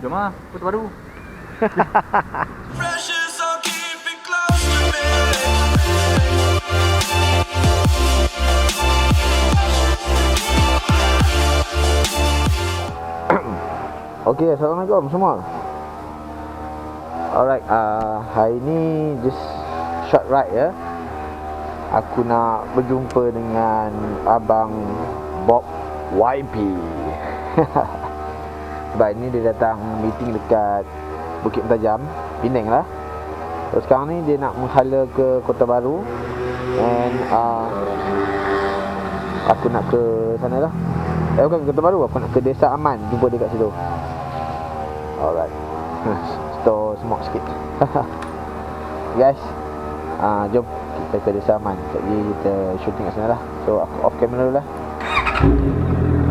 Jom lah, Kota Baru. Okay, Assalamualaikum semua. Alright, hari ni just short ride ya. Aku nak berjumpa dengan Abang Bob YP. Sebab ni dia datang meeting dekat Bukit Mentajam, Penang lah. So sekarang ni dia nak menghala ke Kota Baru. And aku nak ke sana lah. Bukan ke Kota Baru, aku nak ke Desa Aman. Jumpa dia kat situ. Alright. Store semok sikit. Guys, jom kita ke Desa Aman. Sekejap lagi kita shooting kat sana lah. So aku off camera dulu lah.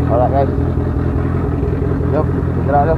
Alright guys, jom kita gerak dulu.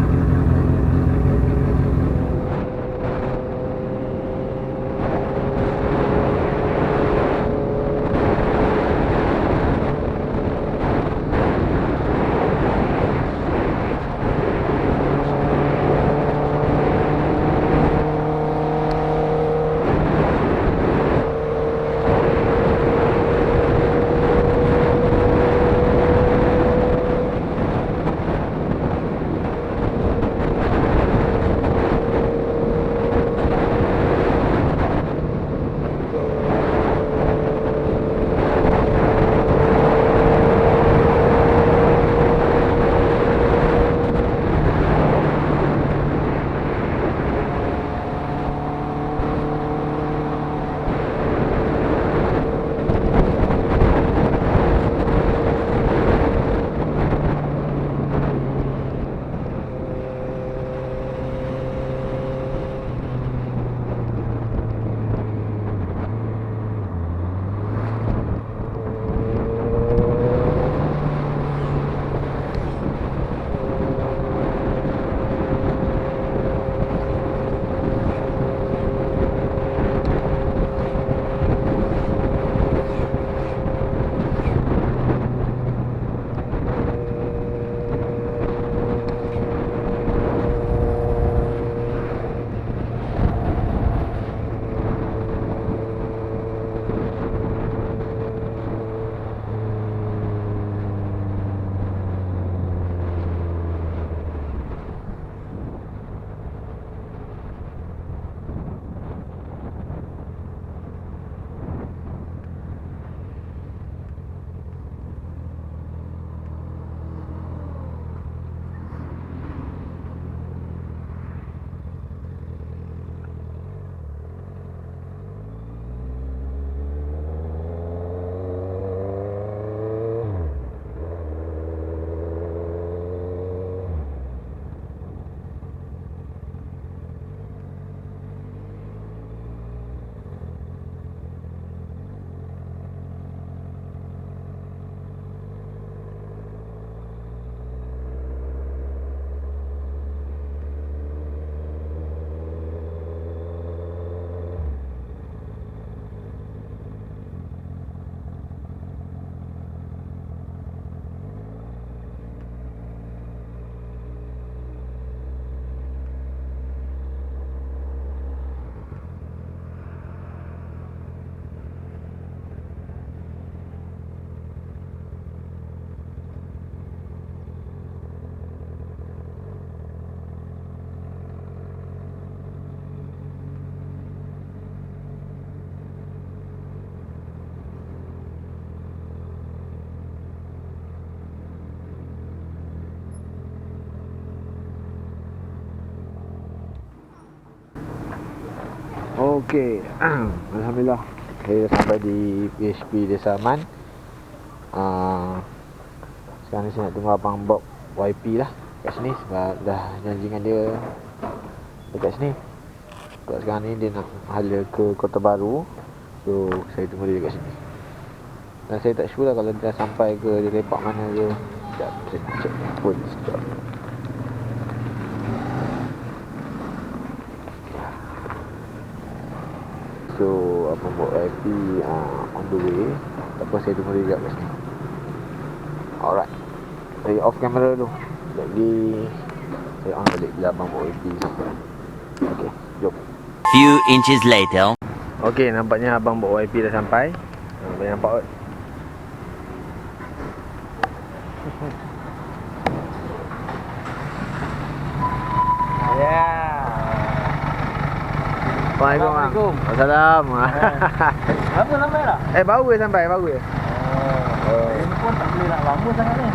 Okey, Alhamdulillah saya dah sampai di PHP Desa Aman. Sekarang ni saya nak tunggu Abang Bob YP lah kat sini sebab dah janji dengan dia dekat sini. Sebab sekarang ni dia nak hala ke Kota Baru. So saya tunggu dia kat sini. Dan saya tak sure lah kalau dia dah sampai ke dia lepak mana ke. Sekejap, saya check phone sekejap. So Abang Bob YP on the way. Tak apa, saya tunggu dia kat sini. Alright, saya off kamera dulu. Lagi Saya on balik bila abang bawa YP sampai. Okey, jom. Few inches later. Okey, nampaknya abang bawa YP dah sampai. Boleh nampak kot. Ya. Assalamualaikum. Assalam. Lama sampai dah? Baru je sampai, baru je. Ini pun tak boleh nak lama sangat ni.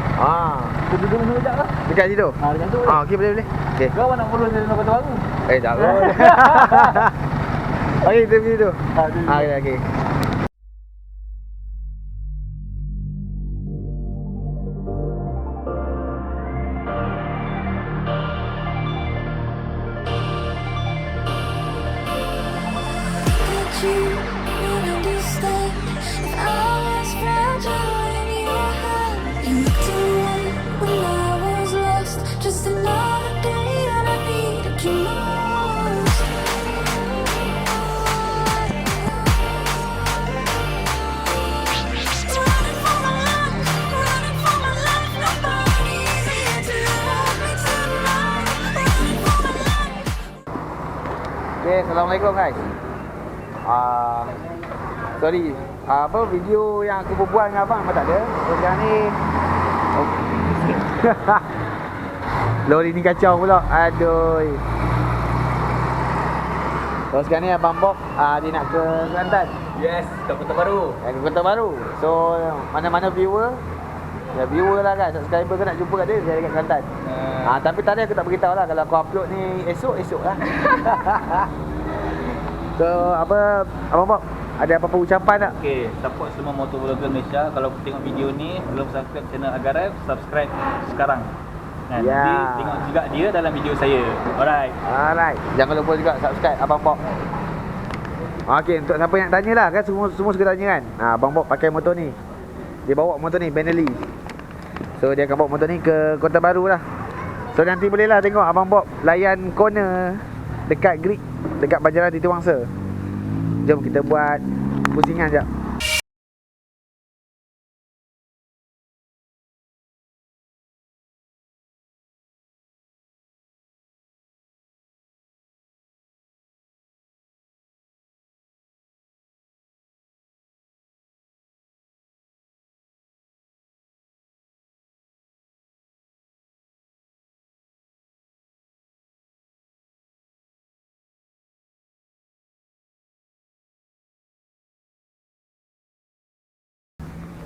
Duduk dulu sekejap lah. Dekat situ? Dekat tu. Okey, boleh. Okey. Kau nak follow saya Kota Baru? Tak boleh. Okey, kita pergi tu. Okey. You would understand if I was fragile in your hand. You looked away when I was lost. Just another day that I needed you most. Running for my life, nobody's here to hold me tonight. Running for my life. Okay, Assalamualaikum guys. Sorry, video yang aku berbual dengan abang memang tak ada. So sekarang ni lori ni kacau pula. Aduh. So sekarang ni abang Bob dia nak ke Kelantan. Yes, ke Kota Baru. Ke Kota Baru. So mana-mana viewer lah kan, subscriber ke nak jumpa kat dia dekat Kelantan. Tapi tadi aku tak beritahu lah. Kalau aku upload ni esok lah. So Abang Bob, ada apa-apa ucapan tak? Okay, support semua motovlogger Malaysia. Kalau tengok video ni, belum subscribe channel Agaref, subscribe sekarang. Nanti tengok juga dia dalam video saya. Alright. Jangan lupa juga subscribe Abang Bob. Okay, untuk siapa yang tanya lah kan, semua suka tanya kan. Abang Bob pakai motor ni. Dia bawa motor ni, Benelli. So dia akan bawa motor ni ke Kota Baru lah. So nanti boleh lah tengok Abang Bob layan corner dekat grid, dekat Banjaran Titi Wangsa. Jom kita buat pusingan sekejap.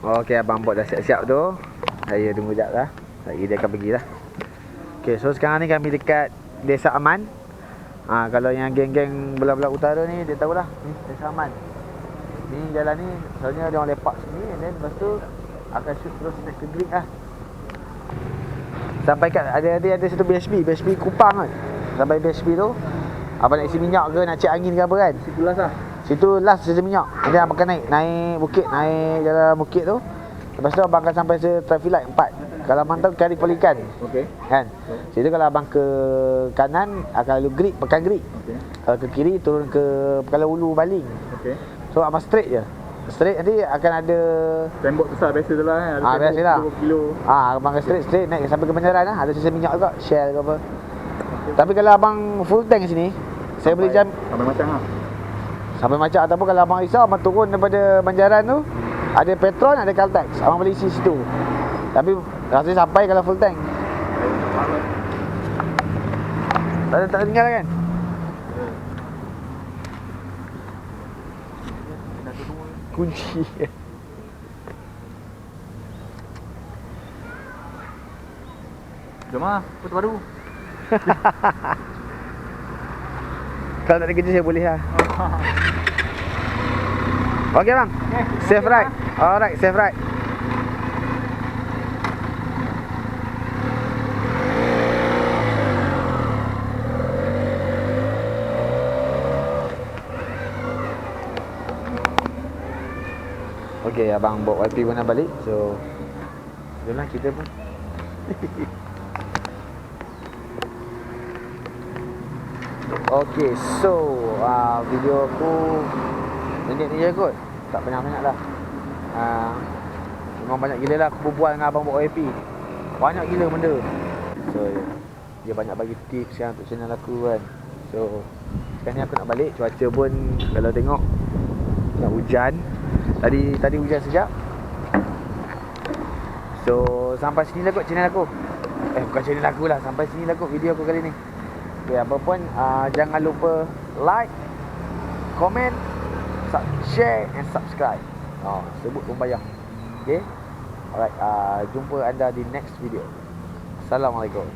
Okey, Abang Bob dah siap-siap tu. Saya tunggu sekejap lah. Dia akan pergi lah. Okey, so sekarang ni kami dekat Desa Aman. Kalau yang geng-geng belah-belah utara ni, dia tahulah ni Desa Aman. Ni jalan ni, soalnya dia orang lepak sini. And then lepas tu akan shoot terus naik ke grid lah. Sampai kat ada satu BSB Kupang kan. Sampai BSB tu abang nak isi minyak ke, nak cek angin ke apa kan. Situ last lah. Situ last isi minyak. Nanti abang akan naik bukit, naik jalan bukit tu. Lepas tu abang akan sampai traffic light 4. Kalau abang tahu Kari Polikan. Okey. Kan? Situ kalau abang ke kanan akan lalu grid, Pekan Grid. Okey. Kalau ke kiri turun ke Pekan Ulu Baling. Okey. So abang straight je. Straight nanti akan ada Tembok besar biasa tu lah kan. Ada biasa lah. 20 kilo. Abang akan straight naik sampai ke Banjaran lah. Ada sisa minyak juga, Shell ke apa. Tapi kalau abang full tank sini, saya boleh jam Sampai macam lah. sampai macam. Ataupun kalau abang risau, abang turun daripada Banjaran tu, ada Petron, ada Caltex. Abang boleh isi situ. Tapi rasanya sampai kalau full tank. Tak tinggal kan? Kunci. Jom lah, Kota Baru. Kalau tak ada kerja saya boleh lah. Okey bang. Safe ride. Alright, safe ride. Okey, abang bawa YP pun nak balik. So jomlah kita pun. Okey, so video aku minit ni je kot. Tak banyak-banyak lah. Memang banyak gila lah aku berbual dengan abang bawa YP. Banyak gila benda. So Dia banyak bagi tips yang untuk channel aku kan. So sekarang ni aku nak balik. Cuaca pun kalau tengok nak hujan. Tadi hujan sekejap. So sampai sini lah kot channel aku. Bukan channel aku lah. Sampai sini lah kot video aku kali ni. Okay, apa pun jangan lupa like, komen, share and subscribe. Sebut pembayang. Okay. Alright, jumpa anda di next video. Assalamualaikum.